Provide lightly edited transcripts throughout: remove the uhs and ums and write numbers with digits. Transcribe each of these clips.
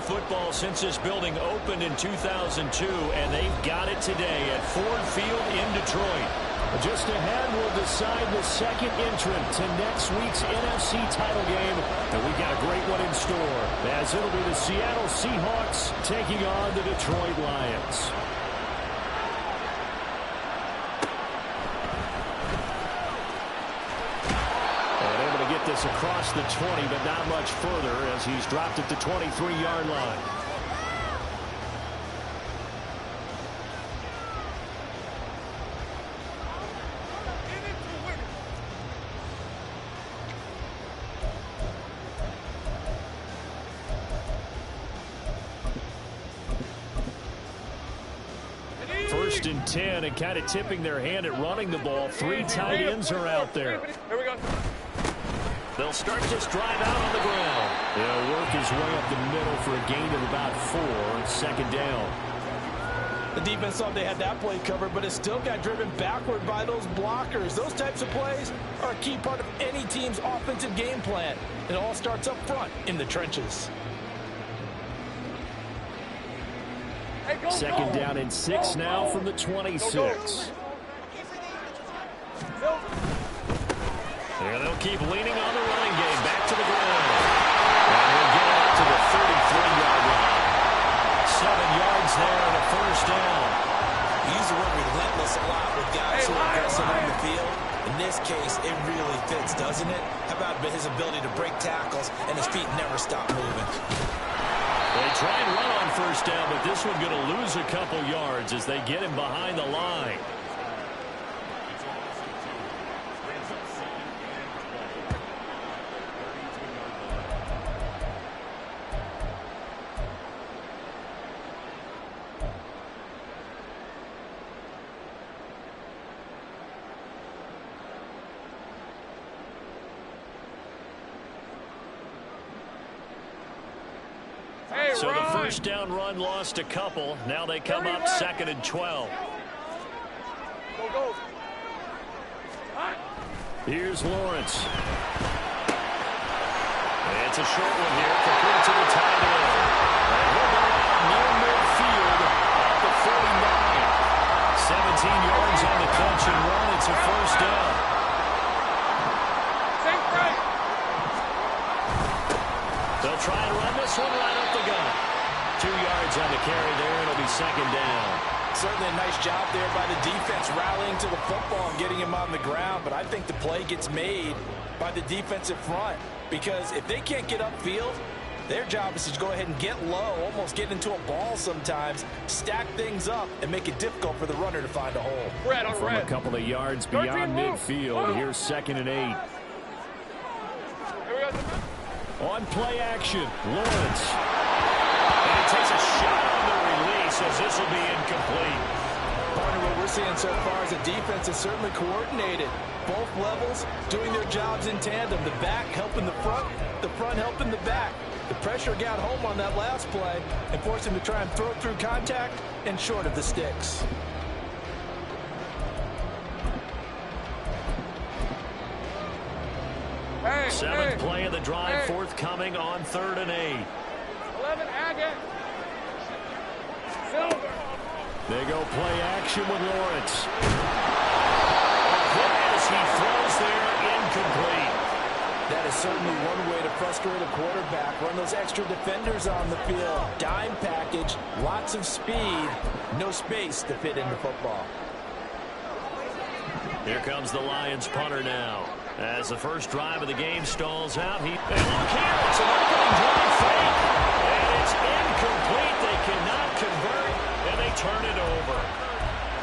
football since this building opened in 2002, and they've got it today at Ford Field in Detroit. Just ahead, we'll decide the second entrant to next week's NFC title game. And we've got a great one in store, as it'll be the Seattle Seahawks taking on the Detroit Lions. And able to get this across the 20, but not much further as he's dropped at the 23-yard line. First and 10, and kind of tipping their hand at running the ball. Three tight ends are out there. Here we go. They'll start this drive out on the ground. They'll work his way up the middle for a gain of about 4. Second down. The defense thought they had that play covered, but it still got driven backward by those blockers. Those types of plays are a key part of any team's offensive game plan. It all starts up front in the trenches. Second down and 6 now from the 26. Yeah, they'll keep leaning on the running game. Back to the ground. And we'll get it up to the 33-yard line. 7 yards there and a first down. We use the word relentless a lot with guys who are aggressive on the field. In this case, it really fits, doesn't it? How about his ability to break tackles and his feet never stop moving? They try and run on first down, but this one going to lose a couple yards as they get him behind the line. So the first down run lost a couple. Now they come up 2nd and 12. Here's Lawrence. It's a short one here, complete to the tight end. And he'll go out near midfield at the 49. 17 yards on the catch and run. It's a first down. They'll try and run this one right up the gut. 2 yards on the carry there. It'll be second down. Certainly a nice job there by the defense rallying to the football and getting him on the ground. But I think the play gets made by the defensive front. Because if they can't get upfield, their job is to go ahead and get low, almost get into a ball sometimes, stack things up, and make it difficult for the runner to find a hole. From a couple of yards beyond midfield, here's 2nd and 8. On play action, Lawrence. And he takes a shot on the release as this will be incomplete. Partner, what we're seeing so far is the defense is certainly coordinated. Both levels doing their jobs in tandem. The back helping the front helping the back. The pressure got home on that last play and forced him to try and throw through contact and short of the sticks. Seventh play of the drive, forthcoming on 3rd and 8. 11 Agate. Silver. They go play action with Lawrence. As he throws there, incomplete. That is certainly one way to frustrate a quarterback. Run those extra defenders on the field. Dime package, lots of speed, no space to fit into football. Here comes the Lions punter now. As the first drive of the game stalls out, and look here, it's an opening drive fake. And it's incomplete. They cannot convert, and they turn it over.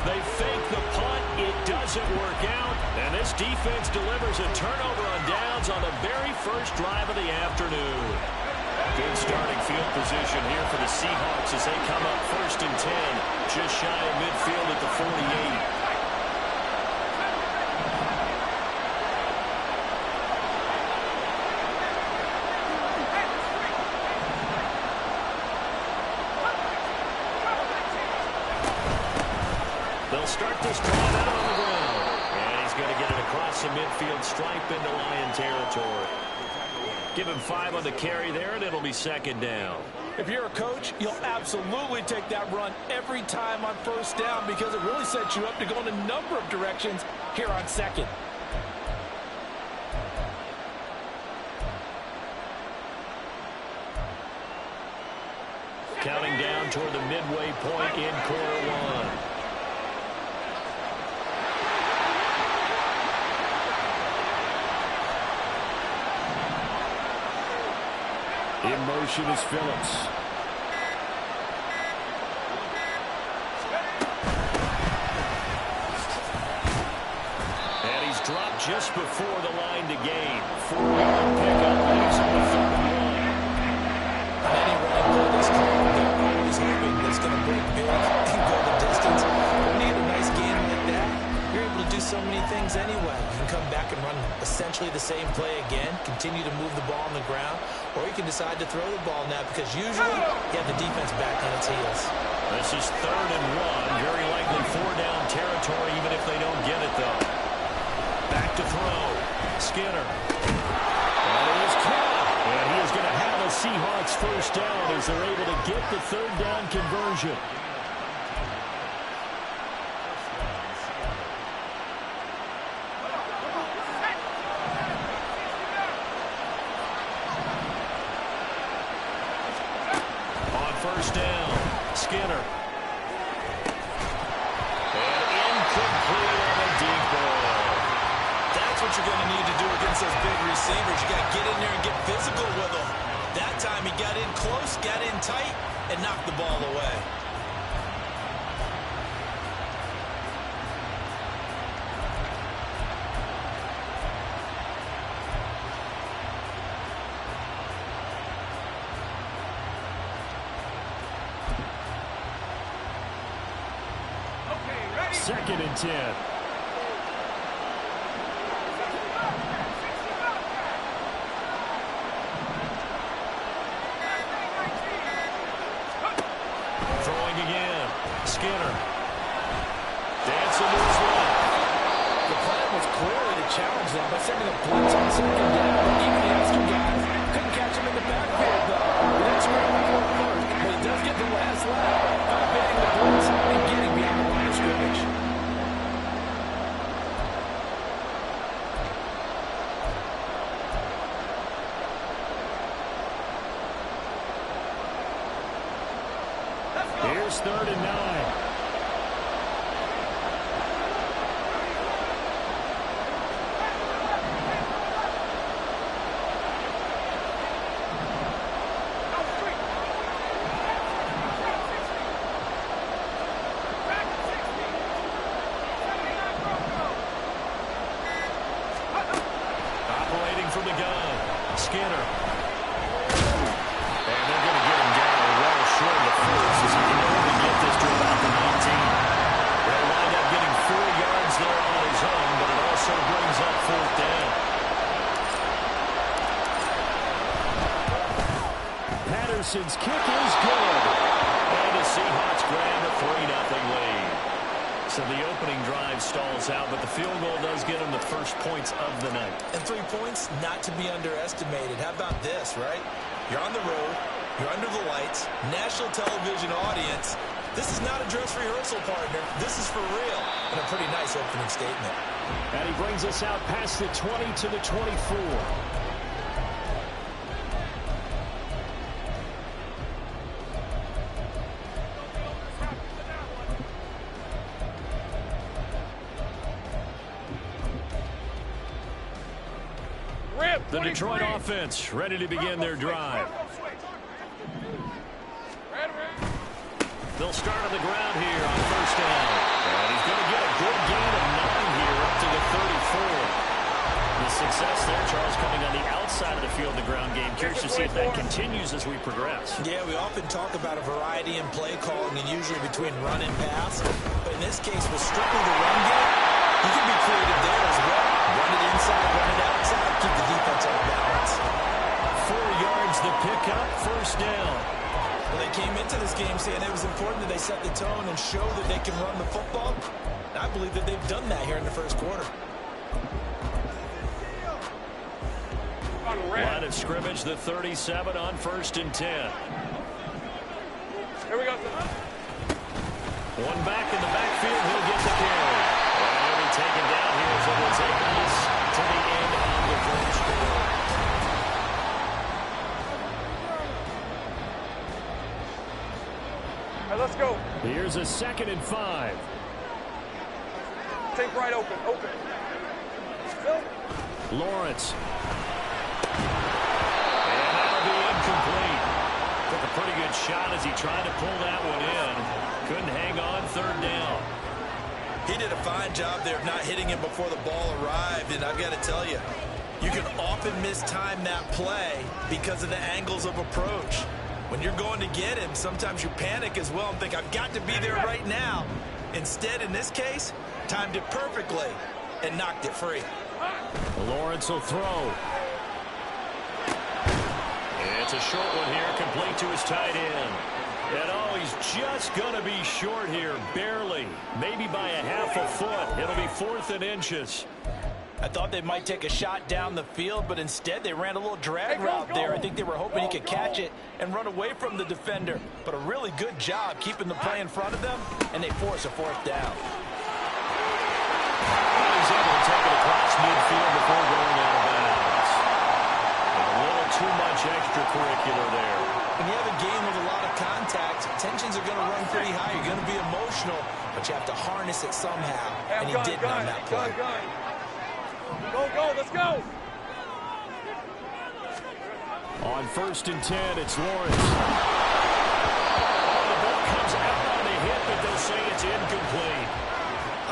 They fake the punt. It doesn't work out. And this defense delivers a turnover on downs on the very first drive of the afternoon. Good starting field position here for the Seahawks as they come up 1st and 10, just shy of midfield at the 48. They'll start this drive out on the ground. And he's going to get it across the midfield stripe into Lion territory. Give him 5 on the carry there, and it'll be second down. If you're a coach, you'll absolutely take that run every time on first down because it really sets you up to go in a number of directions here on second. Counting down toward the midway point in quarter one. In motion is Phillips. And he's dropped just before the line to gain. 4-yard pickup, leaves him with 3rd and 1. On any running play that's called, they're always hoping that's going to break big and go the distance. When you get a nice game like that, you're able to do so many things anyway. You can come back and run essentially the same play again, continue to move the ball on the ground, or you can decide to throw the ball now because usually you have the defense back on its heels. This is 3rd and 1. Very likely 4-down territory even if they don't get it, though. Back to throw. Skinner. That is caught. And he is going to have a Seahawks first down as they're able to get the 3rd down conversion. First down, Skinner. And incomplete on a deep ball. That's what you're going to need to do against those big receivers. You got to get in there and get physical with them. That time he got in close, got in tight, and knocked the ball away. Second and 10. Throwing again. Skinner. Dancing to his left. The plan was clearly to challenge them by sending a blitz on 2nd down. Even the extra guys couldn't catch him in the backfield, though. He didn't scramble for it first, but he does get the last lap by evading the blitz and getting beyond the line of scrimmage. Here's 3rd and 9. Operating from the gun, Skinner. And they're going to get him down well short of the first as he can only get this to about the 19. They'll wind up getting 4 yards there on his own, but it also brings up 4th down. Patterson's kick is good. And the Seahawks grab a 3-0 lead. So the opening drive stalls out, but the field goal does get them the first points of the night. And 3 points, not to be underestimated. How about this, right? You're on the road. You're under the lights. National television audience. This is not a dress rehearsal, partner. This is for real. And a pretty nice opening statement. And he brings us out past the 20 to the 24. The Detroit offense ready to begin their drive. They'll start on the ground here on first down. And he's going to get a good gain of 9 here up to the 34. The success there, Charles, coming on the outside of the field, the ground game. Curious to see if that continues as we progress. Yeah, we often talk about a variety in play calling and usually between run and pass. But in this case, with strictly the run game, you can be creative there as well. Run it inside, run it outside, keep the defense off balance. 4 yards the pickup, first down. Well, they came into this game saying it was important that they set the tone and show that they can run the football. And I believe that they've done that here in the first quarter. Line of scrimmage, the 37 on 1st and 10. One back in the backfield, he'll get the carry. And he'll be taken down here, so we'll take us to the end of the first quarter. All right, let's go. Here's a 2nd and 5. Take right open. Lawrence. And that'll be incomplete. Took a pretty good shot as he tried to pull that one in. Couldn't hang on 3rd down. He did a fine job there of not hitting him before the ball arrived, and I've got to tell you, you can often mistime that play because of the angles of approach. When you're going to get him, sometimes you panic as well and think, I've got to be there right now. Instead, in this case, timed it perfectly and knocked it free. Lawrence will throw. It's a short one here, complete to his tight end. And oh, he's just going to be short here, barely. Maybe by a half a foot. It'll be 4th and inches. I thought they might take a shot down the field, but instead they ran a little drag route there. I think they were hoping he could catch it and run away from the defender. But a really good job keeping the play in front of them, and they force a 4th down. He's able to take it across midfield before going out of bounds. And a little too much extracurricular there. When you have a game with a lot of contact, tensions are going to run pretty high. You're going to be emotional, but you have to harness it somehow. And he didn't on that play. Go, let's go. On 1st and 10, it's Lawrence. The ball comes out on the hit, but they'll say it's incomplete.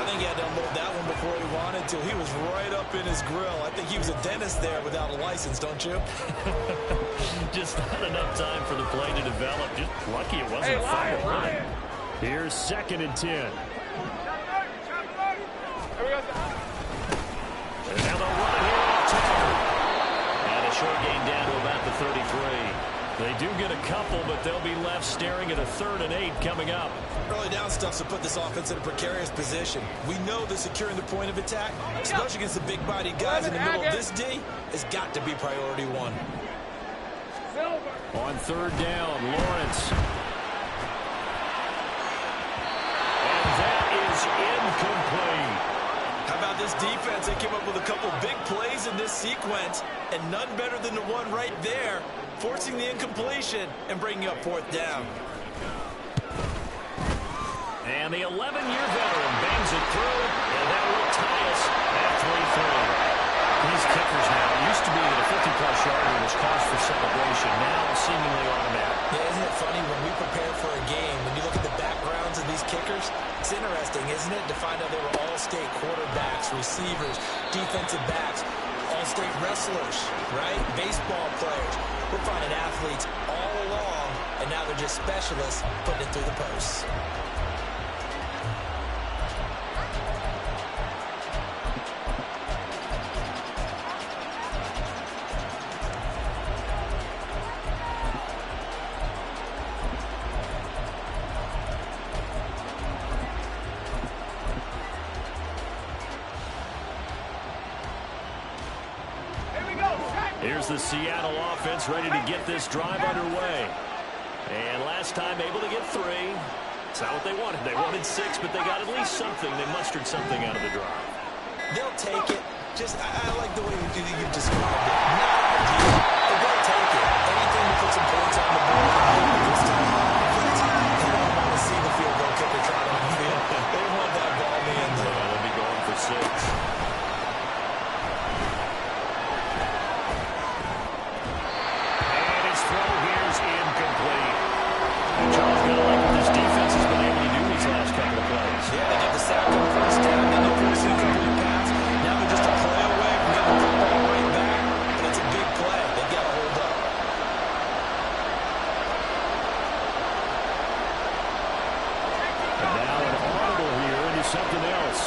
I think he had to unload that one before he wanted to. He was right up in his grill. I think he was a dentist there without a license, don't you? Just not enough time for the play to develop. Just lucky it wasn't a fire run. Here's 2nd and 10. Here we go. And now they'll run it here off tackle. And a short gain down to about the 33. They do get a couple, but they'll be left staring at a 3rd and 8 coming up. Early down stuff to put this offense in a precarious position. We know that securing the point of attack, especially against the big-bodied guys in the middle of this D, has got to be priority 1. On 3rd down, Lawrence. And that is incomplete. How about this defense? They came up with a couple big plays in this sequence, and none better than the one right there, forcing the incompletion and bringing up 4th down. And the 11-year veteran bangs it through, and that will tie us at 3-3. These kickers now, it used to be that a 50-plus yarder was cause for celebration, now seemingly automatic. Yeah, isn't it funny when we prepare for a game, when you look at the backgrounds of these kickers, it's interesting, isn't it, to find out they were all-state quarterbacks, receivers, defensive backs, all-state wrestlers, right? Baseball players. We're finding athletes all along, and now they're just specialists putting it through the posts. Here's the Seattle offense ready to get this drive underway. And last time able to get 3. It's not what they wanted. They wanted 6, but they got at least something. They mustered something out of the drive. They'll take it. Just, I like the way you described it. Not ideal, but they'll take it. Anything to put some points on the board. This time, they don't want to see the field goal kicker try on the field. They want that ball in the end zone. They'll be going for 6. Incomplete. And Charles got to like what this defense has been able to do these last couple of plays. Yeah, they get the sack on the 1st down, then they force an incomplete pass. Now they're just a play away from getting the football right back. But it's a big play. They've got to hold up. And now an audible here into something else.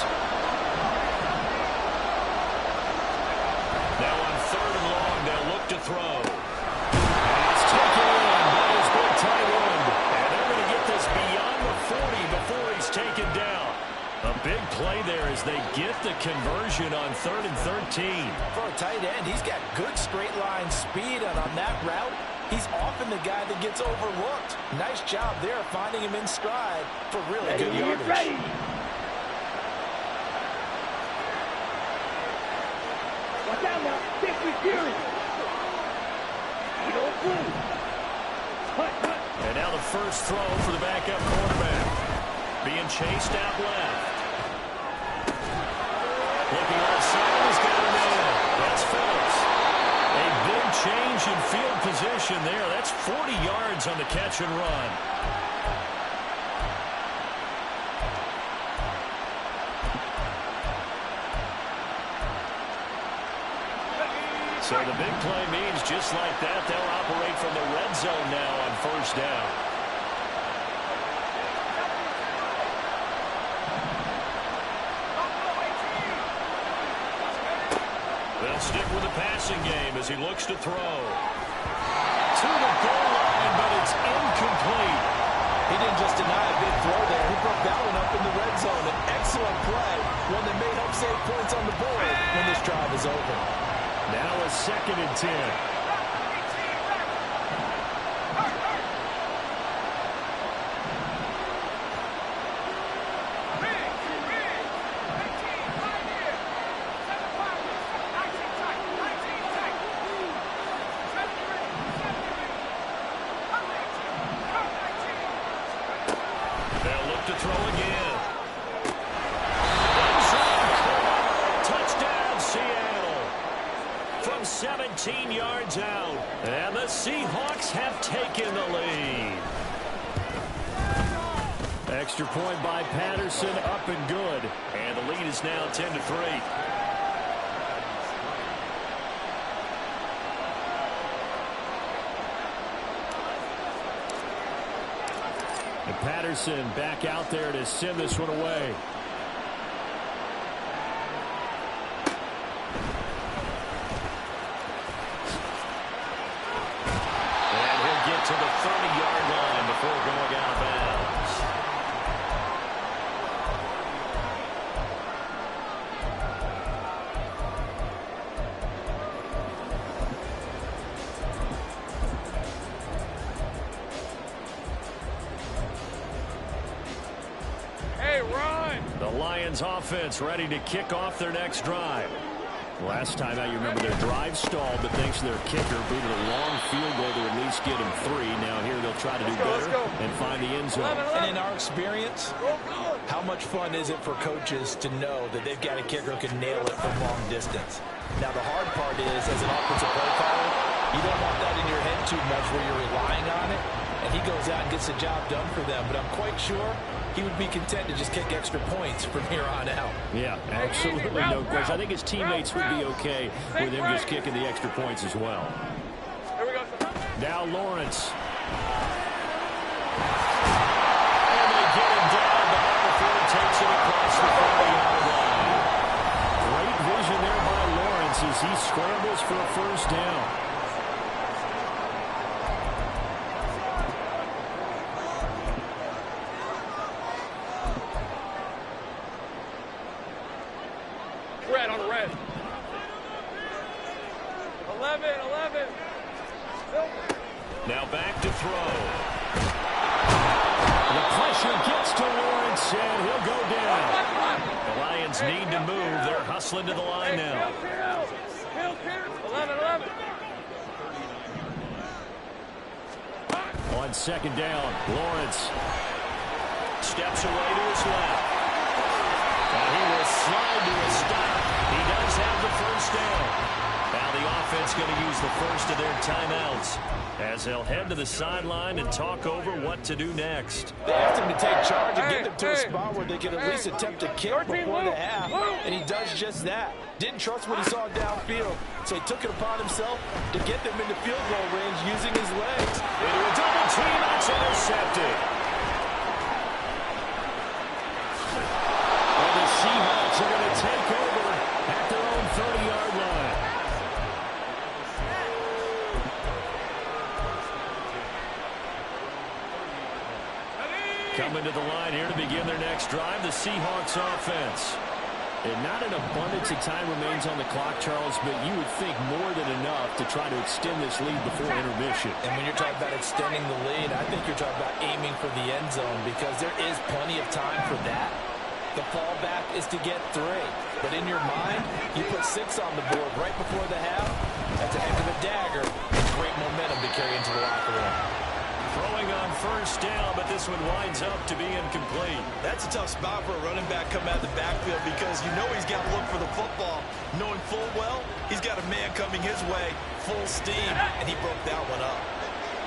Now on 3rd and long, they'll look to throw. Taken down. A big play there as they get the conversion on 3rd and 13. For a tight end, he's got good straight line speed, and on that route, He's often the guy that gets overlooked. Nice job there finding him in stride for really good yardage. Ready. Watch out now. Stick with Fury. And now the first throw for the backup quarterback. Being chased out left. Looking outside, he's got a man. That's Phillips. A big change in field position there. That's 40 yards on the catch and run. So the big play means just like that, they'll operate from the red zone now on first down. They'll stick with the passing game as he looks to throw. To the goal line, but it's incomplete. He didn't just deny a big throw there. He broke that one up in the red zone. An excellent play, one that may help save points on the board when this drive is over. Now a 2nd and 10. They'll look to throw again. Touchdown, Seattle. From 17 yards out. And the Seahawks have taken the lead. Extra point by Patterson, up and good. And the lead is now 10-3. And Patterson back out there to send this one away. And he'll get to the 30-yard line before going out of bounds. Hey, run. The Lions offense ready to kick off their next drive. Last time out, you remember their drive stalled, but thanks to their kicker, booted a long field goal to at least get him 3. Now here they'll try to do better and find the end zone. And in our experience, how much fun is it for coaches to know that they've got a kicker who can nail it from long distance? Now, the hard part is, as an offensive play caller, you don't want that in your head too much where you're relying on it, and he goes out and gets the job done for them. But I'm quite sure he would be content to just kick extra points from here on out. Yeah, absolutely no question. I think his teammates would be okay with him just kicking the extra points as well. Here we go. Now Lawrence. And they get him down, but not before he takes it across the 40-yard line. Great vision there by Lawrence as he scrambles for a first down. Red on the red. 11. Now back to throw. The pressure gets to Lawrence, and he'll go down. The Lions need to move. They're hustling to the line now. 11. On 2nd down, Lawrence steps away to his left. And he will slide to a stop. He does have the first down. Now the offense going to use the first of their timeouts as they'll head to the sideline and talk over what to do next. They asked him to take charge and get them to a spot where they could at least attempt to kick before the half, and he does just that. Didn't trust what he saw downfield, so he took it upon himself to get them into field goal range using his legs. Into a double team, that's intercepted. And the Seahawks are going to take over at their own 30-yard line. Coming to the line here to begin their next drive, the Seahawks offense. And not an abundance of time remains on the clock, Charles, but you would think more than enough to try to extend this lead before intermission. And when you're talking about extending the lead, I think you're talking about aiming for the end zone because there is plenty of time for that. The fallback is to get 3. But in your mind, you put 6 on the board right before the half. That's a heck of a dagger and great momentum to carry into the locker room. Throwing on first down, but this one winds up to be incomplete. That's a tough spot for a running back coming out of the backfield because you know he's got to look for the football, knowing full well he's got a man coming his way, full steam, and he broke that one up.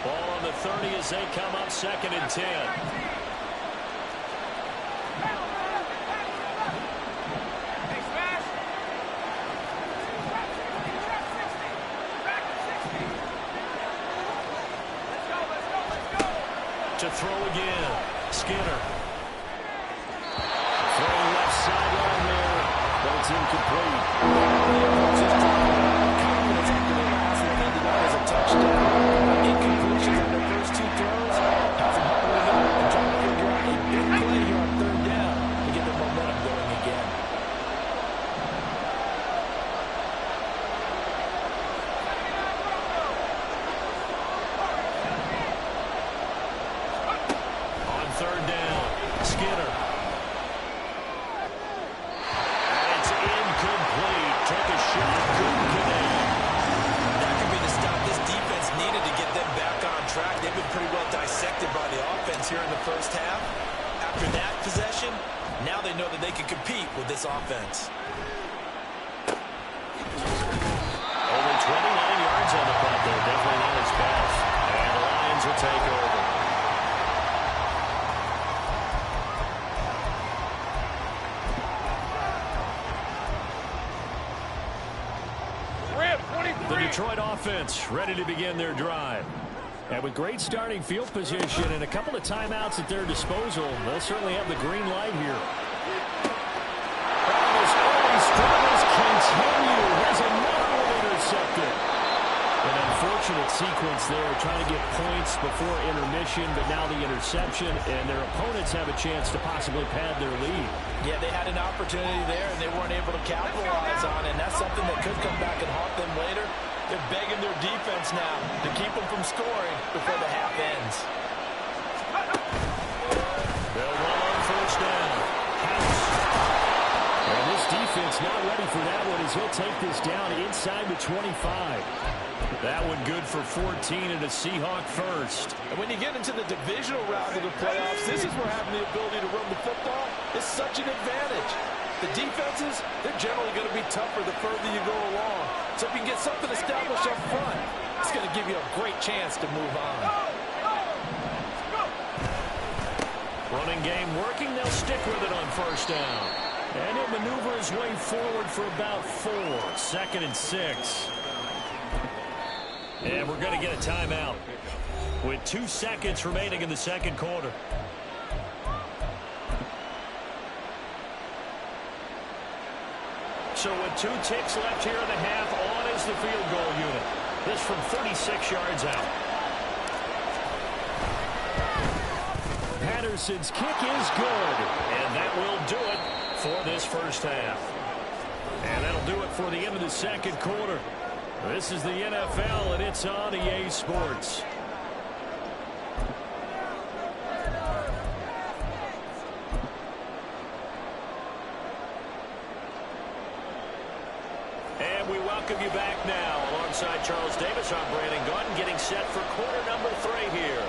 Ball on the 30 as they come up 2nd and 10. To throw again, Skinner. Throwing left sideline there, but it's incomplete. Confidence after the last one ended up as a touchdown. Incompletions on their first 2 throws. Has them huddling up and trying to figure out a big play here on 3rd down to get their momentum going again. Here in the first half. After that possession, now they know that they can compete with this offense. Only 29 yards on the punt there. Definitely not his best. And the Lions will take over. The Detroit offense ready to begin their drive. And with great starting field position and a couple of timeouts at their disposal, they'll certainly have the green light here. Those early struggles continue. There's another one intercepted. An unfortunate sequence there, trying to get points before intermission, but now the interception, and their opponents have a chance to possibly pad their lead. Yeah, they had an opportunity there, and they weren't able to capitalize on it, and that's something that could come back and haunt them later. They're begging their defense now to keep them from scoring before the half ends. They'll run on first down. And this defense not ready for that one as he'll take this down inside the 25. That one good for 14 and a Seahawk first. And when you get into the divisional round of the playoffs, this is where having the ability to run the football is such an advantage. The defenses, they're generally going to be tougher the further you go along. So if you can get something established up front, it's going to give you a great chance to move on. Running game working. They'll stick with it on first down. And he'll maneuver his way forward for about 4. 2nd and 6. And we're going to get a timeout with 2 seconds remaining in the second quarter. So with 2 ticks left here in the half, on is the field goal unit. This from 36 yards out. Patterson's kick is good. And that will do it for this first half. And that'll do it for the end of the second quarter. This is the NFL, and it's on EA Sports. And we welcome you back now. Alongside Charles Davis, I'm Brandon Gaudin, getting set for quarter number 3 here.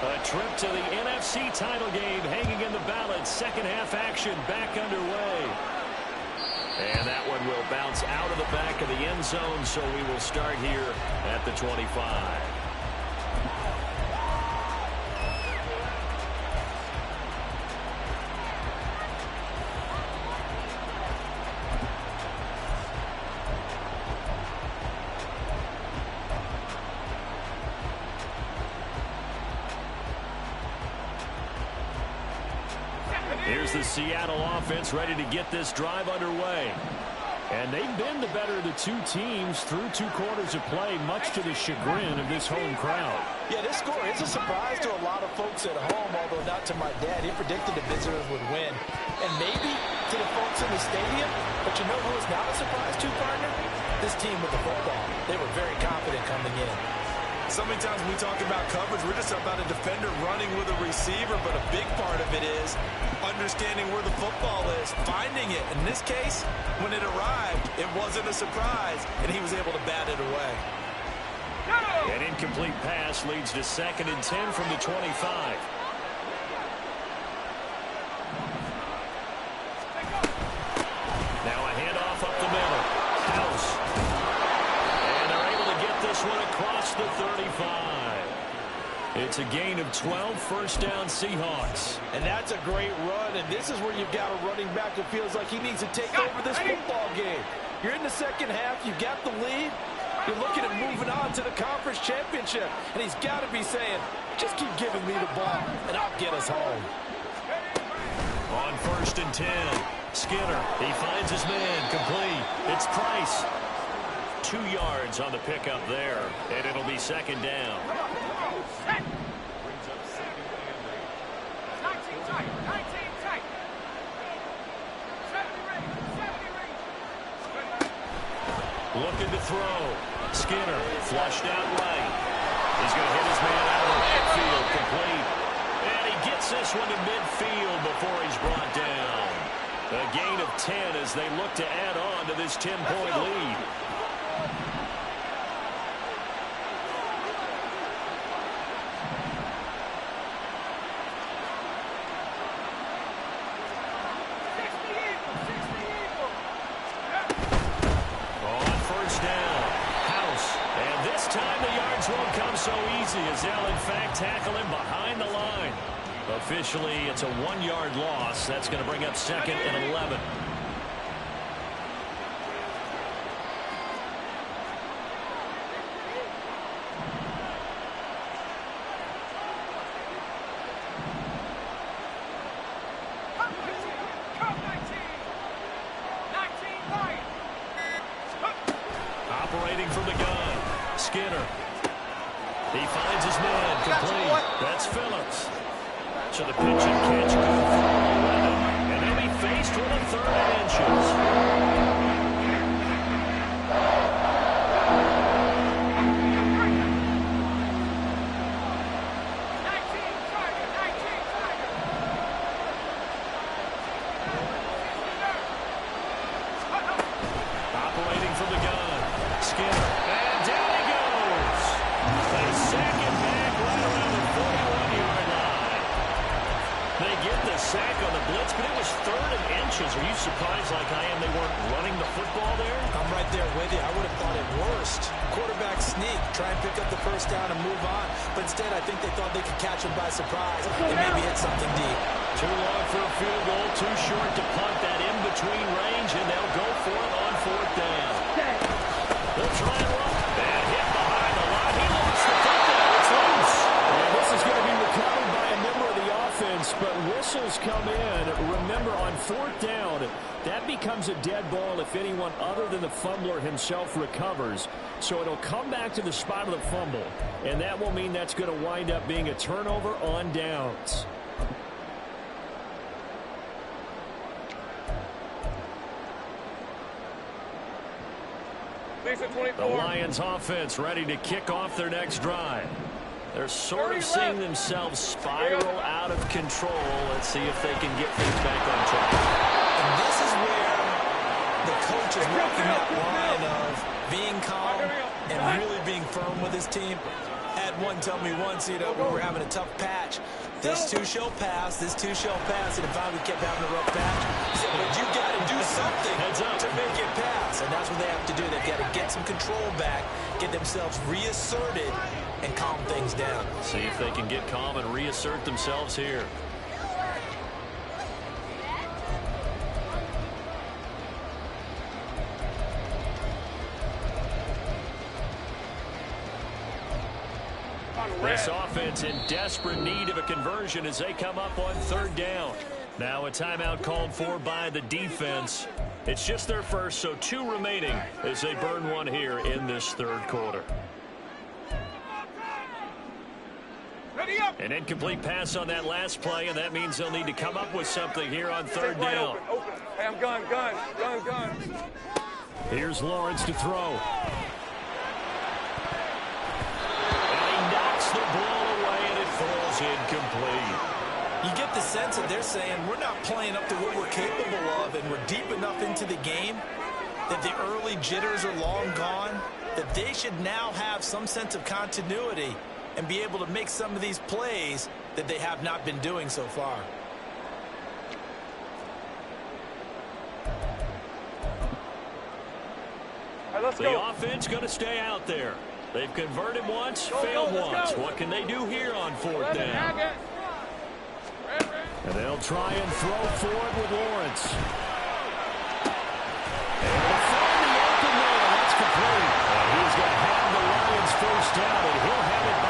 A trip to the NFC title game hanging in the balance. Second half action back underway. And that one will bounce out of the back of the end zone, so we will start here at the 25. Here's the Seattle offense ready to get this drive underway. And they've been the better of the two teams through 2 quarters of play, much to the chagrin of this home crowd. Yeah, this score is a surprise to a lot of folks at home, although not to my dad. He predicted the visitors would win. And maybe to the folks in the stadium, but you know who is not a surprise to, partner? This team with the football. They were very confident coming in. So many times when we talk about coverage, we're just about a defender running with a receiver, but a big part of it is understanding where the football is, finding it. In this case, when it arrived, it wasn't a surprise, and he was able to bat it away. An incomplete pass leads to 2nd and 10 from the 25. Now a handoff up the middle. House. And they're able to get this one across the 35. It's a gain of 12, first down Seahawks. And that's a great run, and this is where you've got a running back who feels like he needs to take over this football game. You're in the second half, you got the lead, you're looking at moving on to the conference championship, and he's got to be saying, just keep giving me the ball, and I'll get us home. On 1st and 10, Skinner, he finds his man, complete. It's Price. 2 yards on the pickup there, and it'll be 2nd down. Looking to throw. Skinner flushed out right. He's going to hit his man out of the backfield, complete. And he gets this one to midfield before he's brought down. A gain of 10 as they look to add on to this 10-point lead. So easy as they'll, in fact, tackle him behind the line. Officially, it's a 1-yard loss. That's going to bring up 2nd and 11. Operating from the gun, Skinner. He finds his man, complete. That's Phillips. So the pitch and catch good for and he'll be faced with a 3rd and inches. Operating from the gun, Skinner. And down he goes. They sack him back right around the 41-yard line. They get the sack on the blitz, but it was 3rd and inches. Are you surprised like I am they weren't running the football there? I'm right there with you. I would have thought it worst. Quarterback sneak, try and pick up the first down and move on. But instead, I think they thought they could catch him by surprise and maybe hit something deep. Too long for a field goal, too short to punt that in-between range, and they'll go for it on 4th down. They'll try and run. And hit behind the line. He lost the football. It's loose. And this is going to be recovered by a member of the offense, but whistles come in. Remember, on 4th down, that becomes a dead ball if anyone other than the fumbler himself recovers. So it'll come back to the spot of the fumble, and that will mean that's going to wind up being a turnover on downs. The Lions offense ready to kick off their next drive. They're sort of seeing themselves spiral out of control. Let's see if they can get things back on track. And this is where the coach is walking that line of being calm and really being firm with his team. Had one tell me once, you know, we were having a tough patch. This too shall pass, this too shall pass, and if I would kept having a rough patch, he said, but you got to do something to make it pass. And that's what they have to do. They've got to get some control back, get themselves reasserted, and calm things down. See if they can get calm and reassert themselves here. This offense in desperate need of a conversion as they come up on 3rd down. Now a timeout called for by the defense. It's just their first, so 2 remaining as they burn one here in this third quarter. An incomplete pass on that last play, and that means they'll need to come up with something here on third down. Open. Hey, I'm gun. Here's Lawrence to throw. And he knocks the ball away, and it falls incomplete. You get the sense that they're saying we're not playing up to what we're capable of, and we're deep enough into the game that the early jitters are long gone, that they should now have some sense of continuity and be able to make some of these plays that they have not been doing so far. All right, let's The go. offense going to stay out there. They've converted once, failed once. What can they do here on fourth down? And they'll try and throw forward with Lawrence. And they'll find the open man. That's complete. And he's going to have the Lions first down, and he'll have it by...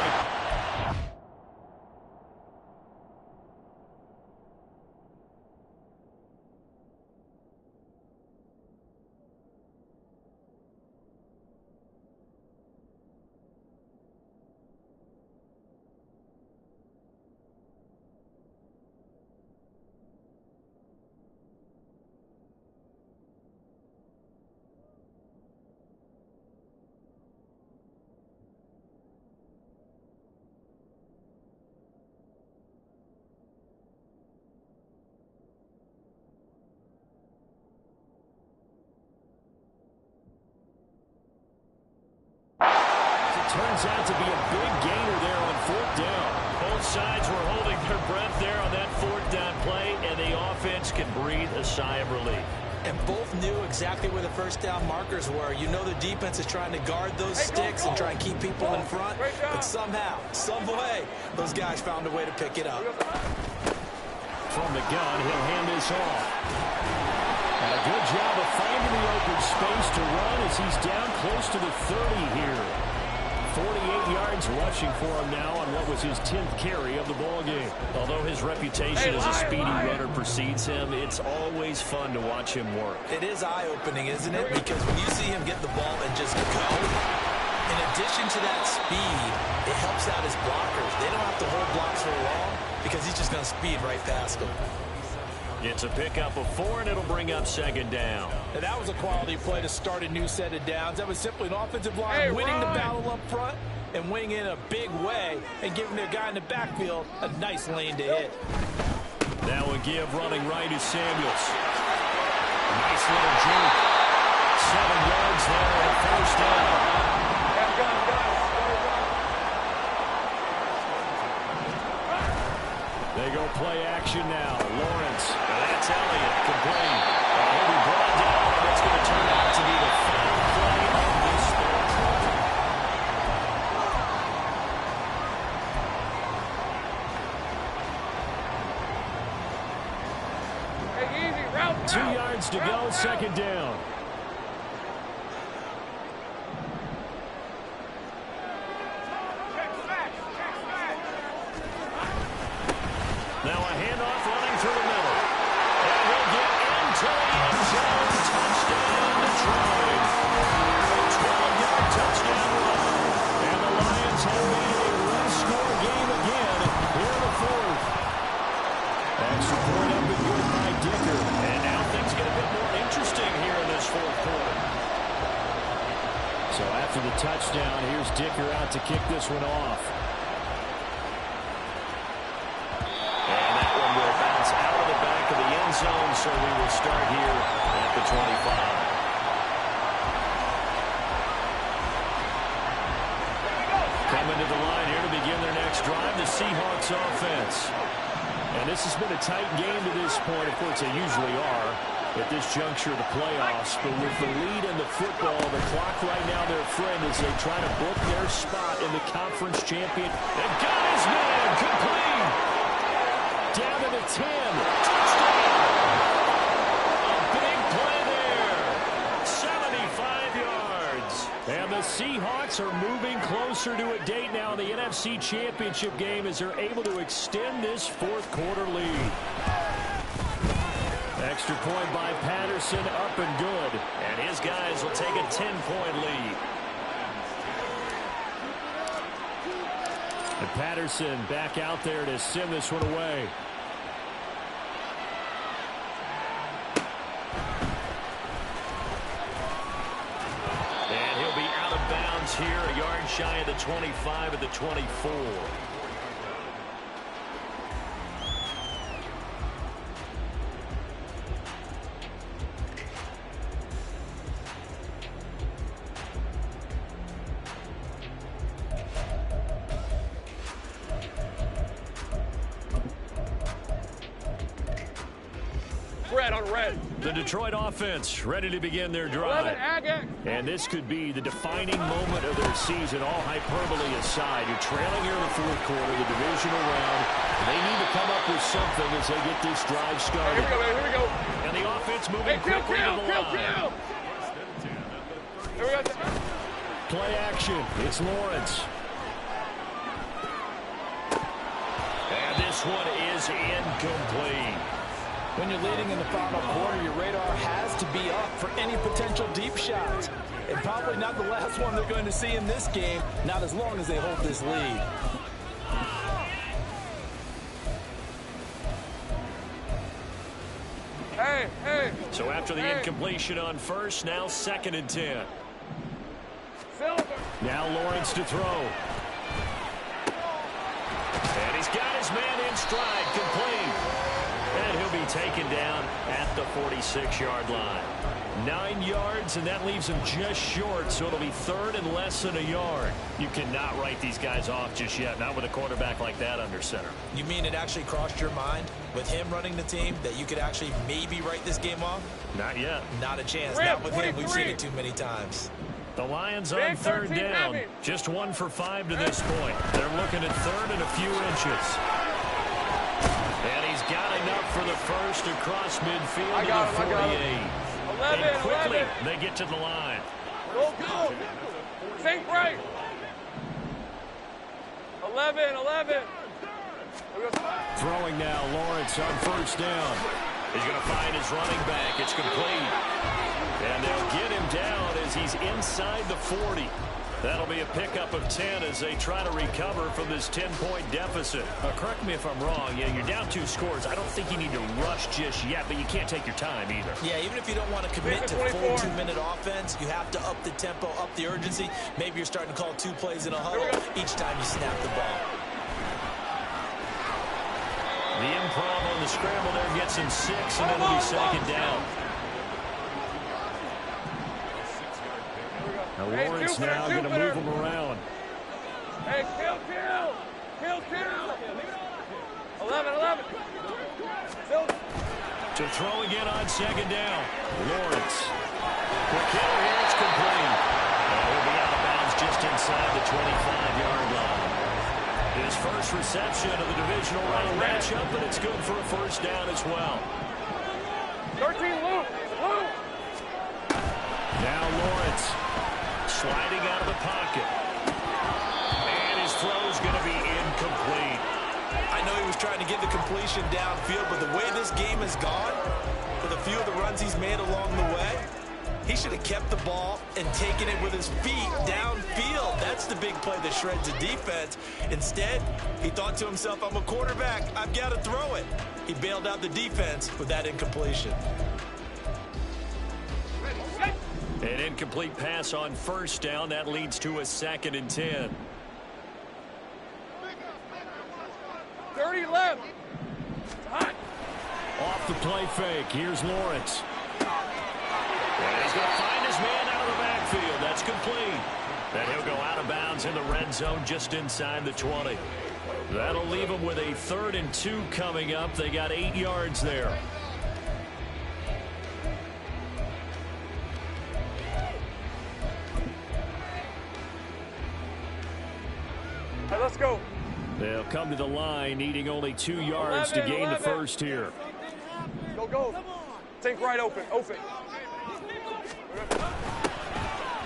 Turns out to be a big gainer there on fourth down. Both sides were holding their breath there on that fourth down play, and the offense can breathe a sigh of relief. And both knew exactly where the first down markers were. You know the defense is trying to guard those sticks and try and keep people in front, but somehow, some way, those guys found a way to pick it up. From the gun, he'll hand this off. And a good job of finding the open space to run as he's down close to the 30 here. 48 yards rushing for him now on what was his 10th carry of the ball game. Although his reputation as a speedy runner precedes him, it's always fun to watch him work. It is eye-opening, isn't it? Because when you see him get the ball and just go, in addition to that speed, it helps out his blockers. They don't have to hold blocks for long because he's just going to speed right past them. It's a pickup of 4, and it'll bring up second down. And that was a quality play to start a new set of downs. That was simply an offensive line winning the battle up front and winning in a big way and giving their guy in the backfield a nice lane to hit. Now a give running right is Samuels. Nice little juke. 7 yards there and first down. They go play action now. Lawrence. That's Elliott. Complete. He'll be brought down, and it's going to turn out to be the final play of this third quarter. Hey, easy, route. 2 yards to go, second down. Now a handoff running through the middle. And he'll get into the end zone. Touchdown, Detroit. A 12-yard touchdown run. And the Lions have made a one-score game again here in the fourth. Extra point up and good by Dicker. And now things get a bit more interesting here in this fourth quarter. So after the touchdown, here's Dicker out to kick this one off. Zone, so we will start here at the 25. Coming to the line here to begin their next drive, the Seahawks offense. And this has been a tight game to this point. Of course, they usually are at this juncture of the playoffs. But with the lead in the football, the clock right now their friend as they try to book their spot in the conference champion. They've got his man complete. Down to the 10. Touchdown. And the Seahawks are moving closer to a date now in the NFC Championship game as they're able to extend this fourth quarter lead. Extra point by Patterson, up and good. And his guys will take a 10-point lead. And Patterson back out there to send this one away. And he'll be out of bounds here, a yard shy of the 25 at the 24. Red on red. The Detroit offense ready to begin their drive. 11, Agate. And this could be the defining moment of their season, all hyperbole aside. You're trailing here in the fourth quarter, the divisional round. They need to come up with something as they get this drive started. Here we go, man. Here we go. And the offense moving quickly to the line. Here we go. Play action. It's Lawrence. And this one is incomplete. When you're leading in the final quarter, your radar has to be up for any potential deep shots. And probably not the last one they're going to see in this game, not as long as they hold this lead. Hey, hey. So after the incompletion on first, now 2nd and 10. Silver. Now Lawrence to throw. And he's got his man in stride, complete. And he'll be taken down at the 46-yard line. 9 yards, and that leaves him just short, so it'll be 3rd and less than a yard. You cannot write these guys off just yet, not with a quarterback like that under center. You mean it actually crossed your mind with him running the team that you could actually maybe write this game off? Not yet. Not a chance. Ram, Not with him. We've 23. seen it too many times. The Lions on Big 3rd 13 down. heavy. Just 1 for 5 to this point. They're looking at 3rd and a few inches. And he's got enough for the first across midfield I got to the him, I got 48. him. 11, And quickly, 11. they get to the line. Go, go. Think right. 11, 11. Here we go. Throwing now, Lawrence on 1st down. He's going to find his running back. It's complete. And they'll get him down as he's inside the 40. That'll be a pickup of 10 as they try to recover from this 10-point deficit. Correct me if I'm wrong. Yeah, you're down 2 scores. I don't think you need to rush just yet, but you can't take your time either. Yeah, even if you don't want to commit to 24. full 2-minute offense, you have to up the tempo, up the urgency. Maybe you're starting to call 2 plays in a huddle each time you snap the ball. The improv on the scramble there gets him 6, and then it'll be 2nd down. Now Hey, Lawrence Jupiter, now going to Jupiter. move him around. Hey, kill. 11, 11. Silver. To throw again on 2nd down. Lawrence. Quick hitter here, it's complete. And he'll be out of bounds just inside the 25-yard line. His first reception of the divisional round matchup, but it's good for a 1st down as well. 13, Luke. Now Lawrence sliding out of the pocket. And his throw's going to be incomplete. I know he was trying to get the completion downfield, but the way this game has gone, with a few of the runs he's made along the way, he should have kept the ball and taken it with his feet downfield. That's the big play that shreds the defense. Instead, he thought to himself, I'm a quarterback. I've got to throw it. He bailed out the defense with that incompletion. An incomplete pass on 1st down. That leads to a 2nd and 10. 30 left. Hot. Off the play fake. Here's Lawrence. And he's going to find his man out of the backfield. That's complete. And he'll go out of bounds in the red zone just inside the 20. That'll leave him with a 3rd and 2 coming up. They got 8 yards there. Hey, let's go. They'll come to the line, needing only 2 yards to 11, gain the 11. first here. Go. Think right, open.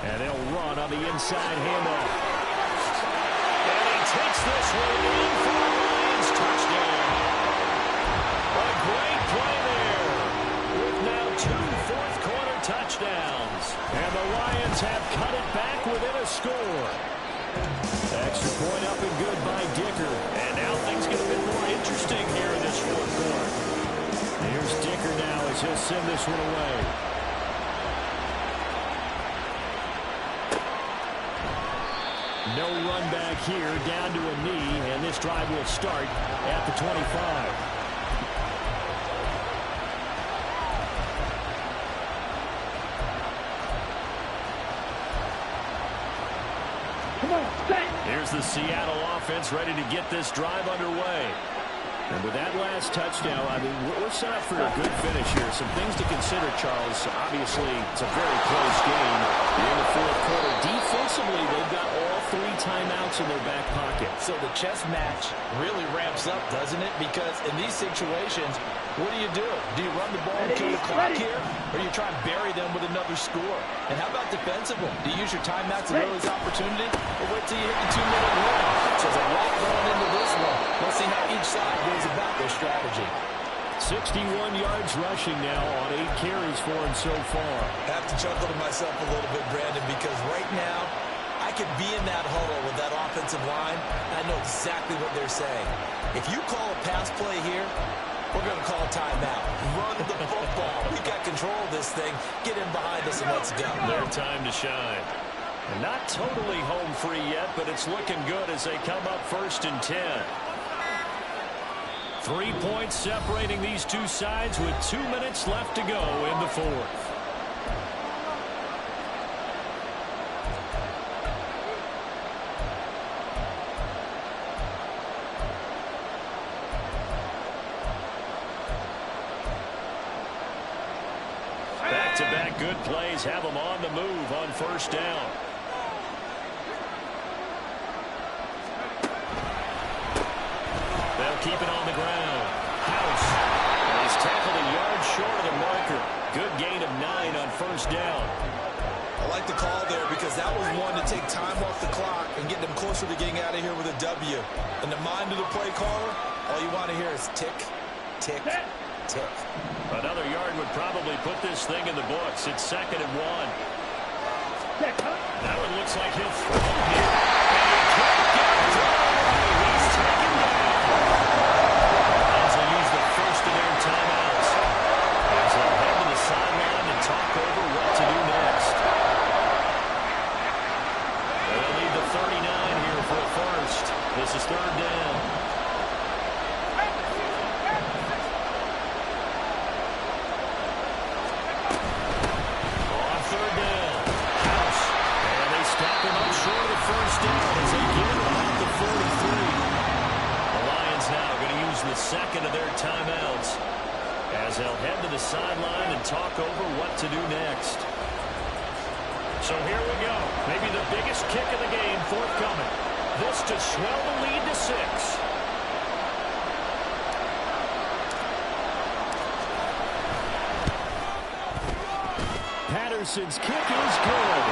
And they'll run on the inside handoff. And he takes this one in for the Lions touchdown. A great play there. have cut it back within a score. Extra point up and good by Dicker. And now things get a bit more interesting here in this fourth quarter. Here's Dicker now as he'll send this one away. No run back here, down to a knee, and this drive will start at the 25. Here's the Seattle offense ready to get this drive underway. And with that last touchdown, I mean, we're set up for a good finish here. Some things to consider, Charles. Obviously, it's a very close game. We're in the fourth quarter. Defensively, they've got all 3 timeouts in their back pocket. So the chess match really ramps up, doesn't it? Because in these situations, what do? Do you run the ball and kill the clock here? Or do you try and bury them with another score? And how about defensively? Do you use your timeouts to realize opportunity? Or wait till you hit the 2-minute warning? So there's a lot going into this one. Let's see how each side goes about their strategy. 61 yards rushing now on 8 carries for him so far. I have to chuckle to myself a little bit, Brandon, because right now I could be in that huddle with that offensive line, and I know exactly what they're saying. If you call a pass play here, we're going to call a timeout. Run the football. We got control of this thing. Get in behind us and let's go. Their time to shine. And not totally home free yet, but it's looking good as they come up 1st and 10. 3 points separating these two sides with 2 minutes left to go in the fourth. Back-to-back good plays have them on the move on 1st down. They'll keep it on the ground. House. And he's tackled a yard short of the marker. Good gain of 9 on 1st down. I like the call there because that was one to take time off the clock and get them closer to getting out of here with a W. In the mind of the play caller, all you want to hear is tick, tick, tick. Another yard would probably put this thing in the books. It's 2nd and 1. That one looks like he'll throw here. And he can't get it through. He's taken down. As they use the first of their timeouts. As they'll head to the sideline and talk over what to do next. They'll need the 39 here for a first. This is 3rd down. First down as they get it about the 43. The Lions now going to use the 2nd of their timeouts as they'll head to the sideline and talk over what to do next. So here we go. Maybe the biggest kick of the game forthcoming. This to swell the lead to 6. Patterson's kick is good.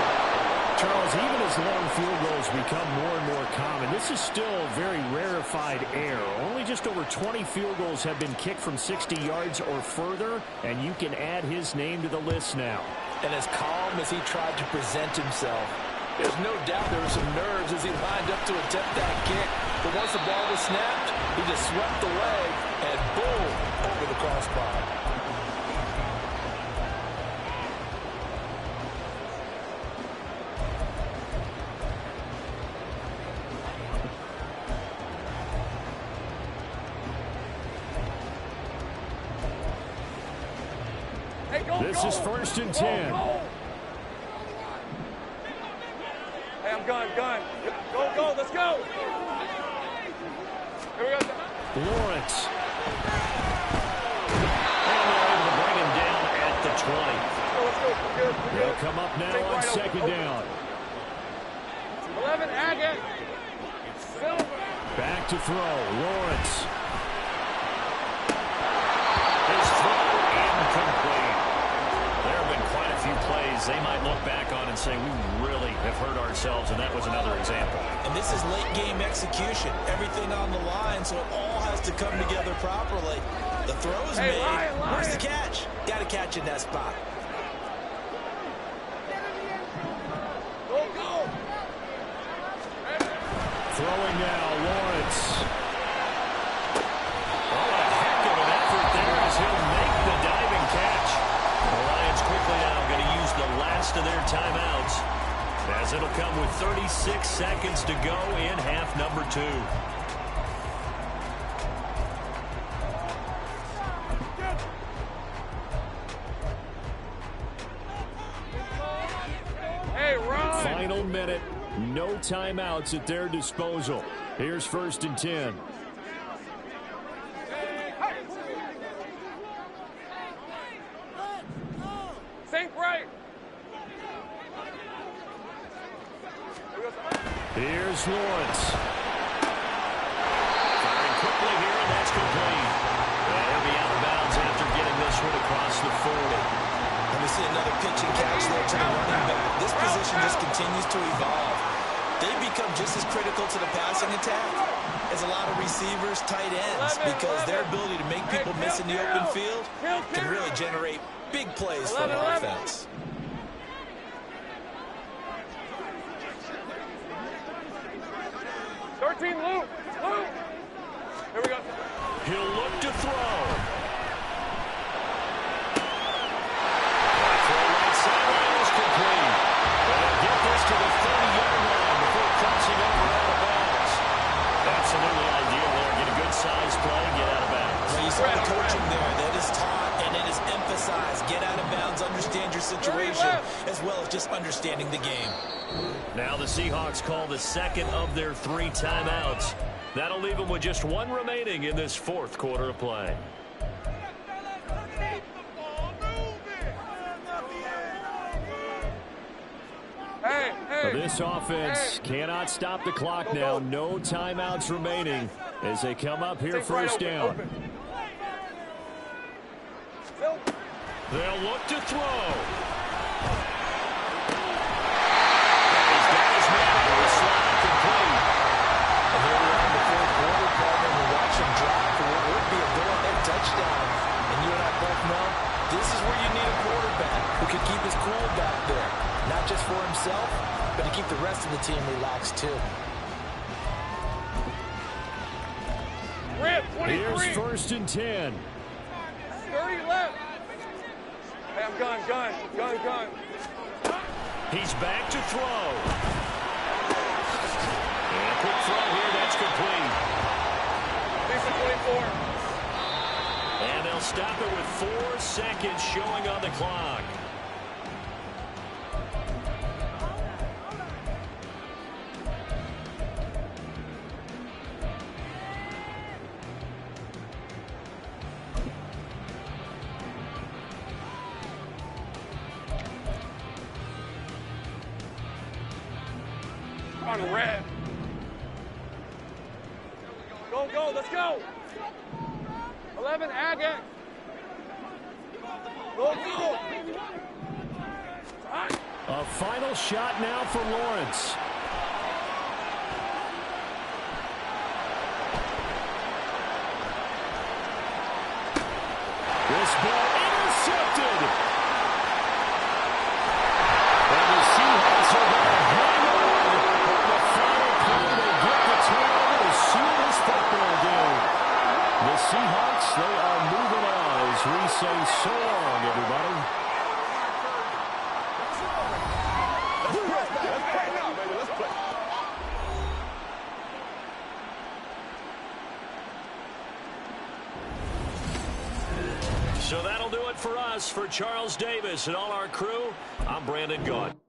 Charles, even as long field goals become more and more common, this is still a very rarefied air. Only just over 20 field goals have been kicked from 60 yards or further, and you can add his name to the list now. And as calm as he tried to present himself, there's no doubt there were some nerves as he lined up to attempt that kick. But once the ball was snapped, he just swept the leg and boom, over the crossbar. This is 1st and 10. Hey, I'm gun. Go, let's go. Here we go. Lawrence. And they're able to bring him down at the 20. Let's go. We're good. They'll come up now on 2nd down. 11, Agate. Back to throw. Lawrence. His throw incomplete. There have been quite a few plays they might look back on and say, we really have hurt ourselves, and that was another example. And this is late game execution. Everything on the line, so it all has to come together properly. The throw's made. Lion. Where's the catch? Got to catch in that spot. Throwing now, Lawrence. Oh, a heck of an effort there as he'll make the diving catch. The Lions quickly now going to use the last of their timeouts, as it'll come with 36 seconds to go in half number 2. Final minute, no timeouts at their disposal. Here's 1st and 10. Think right. Here's Lawrence. Firing quickly here, and that's complete. He'll be out of bounds after getting this one across the 40. And we see another pitch and catch there to the running back. This position just continues to evolve. They become just as critical to the passing attack as a lot of receivers, tight ends, because their ability to make people miss in the open field can really generate big plays for the offense. Luke. Here we go. He'll look to throw. Throw right sideline is complete. They'll get this to the 30-yard line before crossing over out of bounds. Absolutely ideal there. Get a good size play, get out of bounds. Well, you saw the coaching there. That is taught and it is emphasized. Get out of bounds, understand your situation, as well as just understanding the game. Now the Seahawks call the second of their 3 timeouts. That'll leave them with just 1 remaining in this 4th quarter of play. This offense cannot stop the clock now. No timeouts remaining as they come up here 1st down. They'll look to throw. Touchdown. And you and I both know this is where you need a quarterback who can keep his cool back there. Not just for himself, but to keep the rest of the team relaxed too. Here's 1st and 10. 30 left. Hey, I'm gun. He's back to throw. And a quick throw here, that's complete. Decent 24. And they'll stop it with 4 seconds showing on the clock. On red. Go, let's go. 11, Agate. Go. A final shot now for Lawrence. This ball intercepted. And the Seahawks are going to hang on the final play. They get the turnover to seal this football game. The Seahawks, they are moving on as we say so long, everybody. So that'll do it for us. For Charles Davis and all our crew, I'm Brandon Gaudin.